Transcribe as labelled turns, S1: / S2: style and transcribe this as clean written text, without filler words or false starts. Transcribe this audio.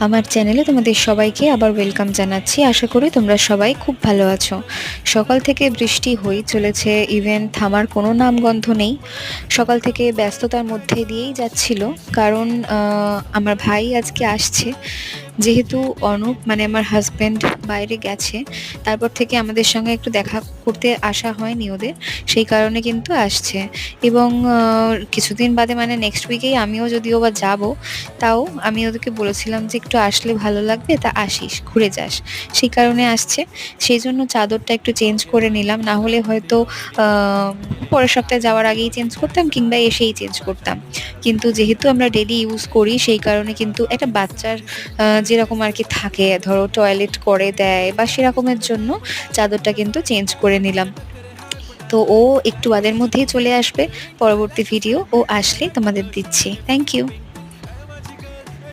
S1: আমার চ্যানেলে তোমাদের সবাইকে আবার ওয়েলকাম জানাচ্ছি। আশা করি তোমরা সবাই খুব ভালো আছো। সকাল থেকে বৃষ্টি হয়েই চলেছে, ইভেন থামার কোনো নামগন্ধ নেই। সকাল থেকে ব্যস্ততার মধ্যে দিয়েই যাচ্ছিল, কারণ আমার ভাই আজকে আসছে। যেহেতু অনুপ মানে আমার হাজব্যান্ড বাইরে গেছে, তারপর থেকে আমাদের সঙ্গে একটু দেখা করতে আসা হয়নি ওদের, সেই কারণে কিন্তু আসছে। এবং কিছুদিন বাদে মানে নেক্সট উইকেই আমিও যদিও বা যাব, তাও আমি ওদেরকে বলেছিলাম যে একটু আসলে ভালো লাগবে, তা আসিস, ঘুরে যাস। সেই কারণে আসছে। সেই জন্য চাদরটা একটু চেঞ্জ করে নিলাম, না হলে হয়তো পরের সপ্তাহে যাওয়ার আগেই চেঞ্জ করতাম কিংবা এসেই চেঞ্জ করতাম। কিন্তু যেহেতু আমরা ডেলি ইউজ করি, সেই কারণে কিন্তু একটা বাচ্চার যেরকম আর কি থাকে, ধরো টয়লেট করে দেয় বা সেরকমের জন্য চাদরটা কিন্তু চেঞ্জ করে নিলাম। তো ও একটু বাদের মধ্যেই চলে আসবে। পরবর্তী ভিডিও ও আসলে তোমাদের দিচ্ছি। Thank you.